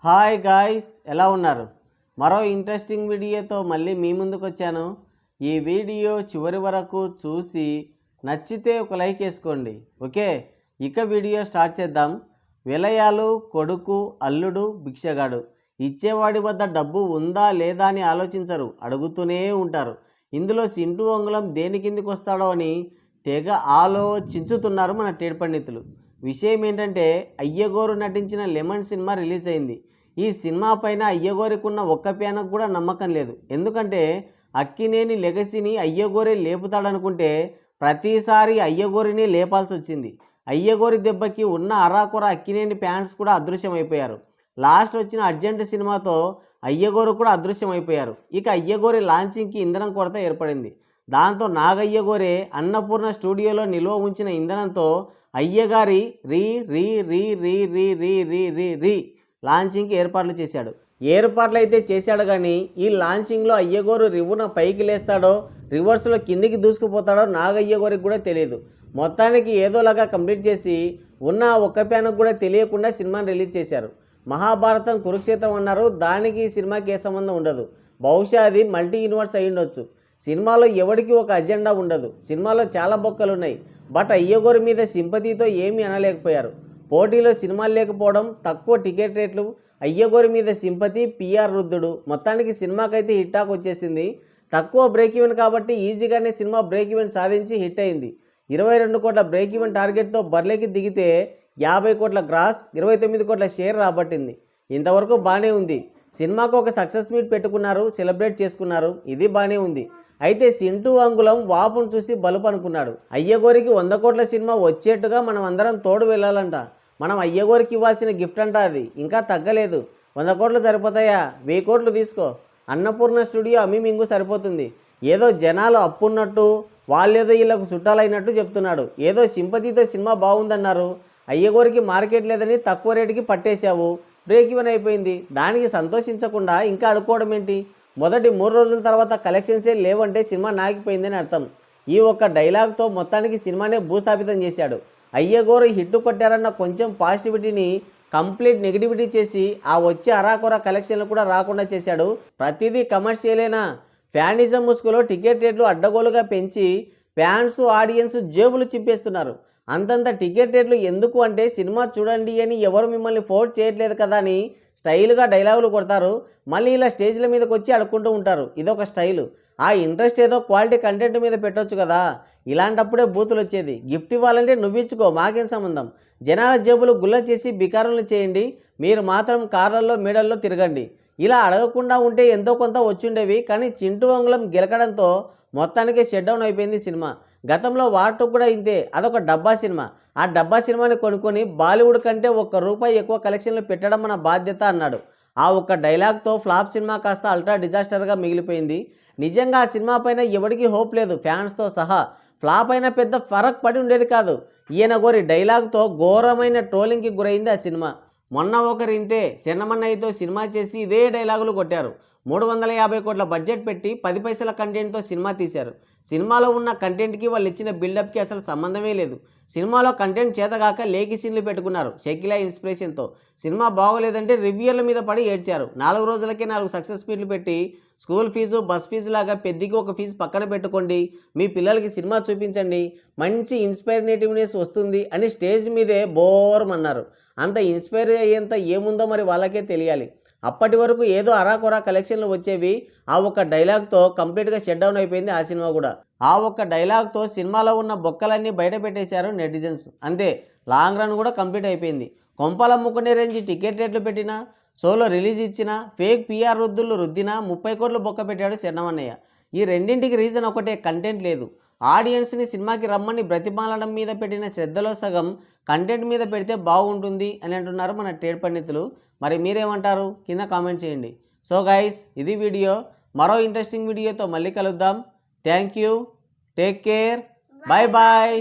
Hi guys, ఎలా ఉన్నారు? మరో ఇంట్రెస్టింగ్ వీడియోతో మళ్ళీ మీ ముందుకు వచ్చాను. ఈ వీడియో చివరి వరకు చూసి నచ్చితే ఒక లైక్ వేసుకోండి. ఓకే, ఇక వీడియో స్టార్ట్ చేద్దాం. విలయాలు, కొడుకు, అల్లుడు, భిక్షగాడు. ఇచ్చేవాడి వద్ద డబ్బు ఉందా లేదా అని ఆలోచించరు, అడుగుతూనే ఉంటారు. ఇందులో సింటూ అంగుళం దేని కిందికి వస్తాడో అని తెగ ఆలోచించుతున్నారు మన టేడ్ పండితులు. విషయం ఏంటంటే, అయ్యగోరు నటించిన లెమన్ సినిమా రిలీజ్ అయింది. ఈ సినిమా పైన అయ్యగోరికి ఉన్న ఒక్క ప్యానకు కూడా నమ్మకం లేదు. ఎందుకంటే అక్కినేని లెగసీని అయ్యగోరే లేపుతాడనుకుంటే ప్రతిసారి అయ్యగోరిని లేపాల్సి వచ్చింది. అయ్యగోరి దెబ్బకి ఉన్న అరాకొర అక్కినేని ఫ్యాన్స్ కూడా అదృశ్యమైపోయారు. లాస్ట్ వచ్చిన అర్జెంట్ సినిమాతో అయ్యగోరు కూడా అదృశ్యమైపోయారు. ఇక అయ్యగోరి లాంచింగ్కి ఇంధనం కొరత ఏర్పడింది. దాంతో నాగయ్యగోరే అన్నపూర్ణ స్టూడియోలో నిల్వ ఉంచిన ఇంధనంతో అయ్యగారి రీ రీ రీ రీ రీ రీ రీ రీ రీ లాంచింగ్కి ఏర్పాట్లు చేశాడు. ఏర్పాట్లు అయితే చేశాడు, కానీ ఈ లాంచింగ్లో అయ్యగోరు రివ్వున పైకి లేస్తాడో రివర్స్లో కిందికి దూసుకుపోతాడో నాగయ్యగోరికి కూడా తెలియదు. మొత్తానికి ఏదోలాగా కంప్లీట్ చేసి ఉన్న ఒక్క ప్యానకు కూడా తెలియకుండా సినిమాని రిలీజ్ చేశారు. మహాభారతం కురుక్షేత్రం అన్నారు, దానికి ఈ సినిమాకి ఏ సంబంధం ఉండదు. బహుశా అది మల్టీ యూనివర్స్ అయి ఉండొచ్చు. సినిమాలో ఎవరికి ఒక అజెండా ఉండదు. సినిమాలో చాలా బొక్కలు ఉన్నాయి. బట్ అయ్యగోరి మీద సింపతితో ఏమీ అనలేకపోయారు. పోటీలో సినిమాలు లేకపోవడం, తక్కువ టికెట్ రేట్లు, అయ్యగోరి మీద సింపతి, పిఆర్ రుద్దుడు, మొత్తానికి సినిమాకైతే హిట్ టాక్ వచ్చేసింది. తక్కువ బ్రేక్ ఈవెన్ కాబట్టి ఈజీగానే సినిమా బ్రేక్ ఈవెన్ సాధించి హిట్ అయింది. 22 కోట్ల బ్రేక్ ఈవెన్ టార్గెట్తో బర్లేకి దిగితే 50 కోట్ల గ్రాస్, 29 కోట్ల షేర్ రాబట్టింది. ఇంతవరకు బాగానే ఉంది. సినిమాకు ఒక సక్సెస్ మీట్ పెట్టుకున్నారు, సెలబ్రేట్ చేసుకున్నారు, ఇది బాగానే ఉంది. అయితే సింటూ అంగుళం వాపును చూసి బలుపు అనుకున్నాడు. అయ్యగోరికి 100 కోట్ల సినిమా వచ్చేట్టుగా మనం అందరం తోడు వెళ్ళాలంట. మనం అయ్యగోరికి ఇవ్వాల్సిన గిఫ్ట్ అంట అది, ఇంకా తగ్గలేదు. 100 కోట్లు సరిపోతాయా? 1000 కోట్లు తీసుకో. అన్నపూర్ణ స్టూడియో అమ్మిమింగు సరిపోతుంది. ఏదో జనాలు అప్పున్నట్టు, వాళ్ళేదో వీళ్ళకు చుట్టాలైనట్టు చెప్తున్నాడు. ఏదో సింపతితో సినిమా బాగుందన్నారు, అయ్యగోరికి మార్కెట్ లేదని తక్కువ రేటుకి పట్టేశావు, బ్రేక్ ఈవెన్ అయిపోయింది. దానికి సంతోషించకుండా ఇంకా అడుక్కోవడం ఏంటి? మొదటి 3 రోజుల తర్వాత కలెక్షన్సే లేవంటే సినిమా నాగిపోయిందని అర్థం. ఈ ఒక్క డైలాగ్తో మొత్తానికి సినిమానే భూస్థాపితం చేశాడు. అయ్యగోరు హిట్ కొట్టారన్న కొంచెం పాజిటివిటీని కంప్లీట్ నెగిటివిటీ చేసి ఆ వచ్చే అరాకొర కలెక్షన్లు కూడా రాకుండా చేశాడు. ప్రతిదీ కమర్షియలేనా? ఫ్యానిజం ముసుగులో టికెట్ రేట్లు అడ్డగోలుగా పెంచి ఫ్యాన్స్, ఆడియన్స్ జేబులు చింపేస్తున్నారు. అంతంత టికెట్ రేట్లు ఎందుకు అంటే సినిమా చూడండి అని ఎవరు మిమ్మల్ని ఫోర్స్ చేయట్లేదు కదా అని స్టైల్గా డైలాగులు కొడతారు. మళ్ళీ ఇలా స్టేజ్ల మీదకి వచ్చి అడుక్కుంటూ ఉంటారు. ఇదొక స్టైలు. ఆ ఇంట్రెస్ట్ ఏదో క్వాలిటీ కంటెంట్ మీద పెట్టొచ్చు కదా. ఇలాంటప్పుడే బూతులు వచ్చేది. గిఫ్ట్ ఇవ్వాలంటే నువ్విచ్చుకో, మాకేం సంబంధం. జనాల జేబులు గుల్ల చేసి బికారులు చేయండి, మీరు మాత్రం కార్లలో మేడల్లో తిరగండి. ఇలా అడగకుండా ఉంటే ఎంతో కొంత వచ్చుండేవి. కానీ చింటూ అంగుళం గెలకడంతో మొత్తానికి షట్ డౌన్ అయిపోయింది సినిమా. గతంలో వార్టు కూడా ఇంతే, అదొక డబ్బా సినిమా. ఆ డబ్బా సినిమాని కొనుక్కొని బాలీవుడ్ కంటే ₹1 ఎక్కువ కలెక్షన్లు పెట్టడం మన బాధ్యత అన్నాడు. ఆ ఒక్క డైలాగ్తో ఫ్లాప్ సినిమా కాస్త అల్ట్రా డిజాస్టర్గా మిగిలిపోయింది. నిజంగా ఆ సినిమా పైన ఎవరికి హోప్ లేదు, ఫ్యాన్స్తో సహా. ఫ్లాప్ అయినా పెద్ద ఫరక్ పడి ఉండేది కాదు. ఈయన గోరి డైలాగ్తో ఘోరమైన ట్రోలింగ్కి గురైంది ఆ సినిమా. మొన్న ఒకరు ఇంతే చెన్నమన్నయ్యతో సినిమా చేసి ఇదే డైలాగులు కొట్టారు. 350 కోట్ల బడ్జెట్ పెట్టి 10 పైసల కంటెంట్తో సినిమా తీశారు. సినిమాలో ఉన్న కంటెంట్కి వాళ్ళు ఇచ్చిన బిల్డప్కి అసలు సంబంధమే లేదు. సినిమాలో కంటెంట్ చేతగాక లేకి సీన్లు పెట్టుకున్నారు షకీలా ఇన్స్పిరేషన్తో. సినిమా బాగోలేదంటే రివ్యూల మీద పడి ఏడ్చారు. 4 రోజులకే 4 సక్సెస్ మీట్లు పెట్టి స్కూల్ ఫీజు, బస్ ఫీజు లాగా పెద్దకి ఒక ఫీజు పక్కన పెట్టుకోండి, మీ పిల్లలకి సినిమా చూపించండి, మంచి ఇన్స్పైర్నేటివ్నెస్ వస్తుంది అని స్టేజ్ మీదే బోరమన్నారు. అంత ఇన్స్పైర్ అయ్యేంత ఏముందో మరి వాళ్ళకే తెలియాలి. అప్పటి వరకు ఏదో అరాకొరా కలెక్షన్లు వచ్చేవి. ఆ ఒక్క డైలాగ్తో కంప్లీట్గా షట్ డౌన్ అయిపోయింది ఆ సినిమా కూడా. ఆ ఒక్క డైలాగ్తో సినిమాలో ఉన్న బొక్కలన్నీ బయట పెట్టేశారు నెటిజన్స్. అంతే, లాంగ్ రన్ కూడా కంప్లీట్ అయిపోయింది. కొంపలమ్ముకునే రేంజ్ టికెట్ రేట్లు పెట్టినా, షోలో రిలీజ్ ఇచ్చినా, ఫేక్ పిఆర్ రుద్దులు రుద్దినా 30 కోట్లు బొక్క పెట్టాడు చెన్నమన్నయ్య. ఈ రెండింటికి రీజన్ ఒకటే, కంటెంట్ లేదు. ఆడియన్స్ని సినిమాకి రమ్మని బ్రతిమాలడం మీద పెట్టిన శ్రద్ధలో సగం కంటెంట్ మీద పెడితే బాగుంటుంది అని అంటున్నారు మన ట్రేడ్ పండితులు. మరి మీరేమంటారు? కింద కామెంట్ చేయండి. సో గైస్, ఇది వీడియో. మరో ఇంట్రెస్టింగ్ వీడియోతో మళ్ళీ కలుద్దాం. Thank you, take care, bye bye.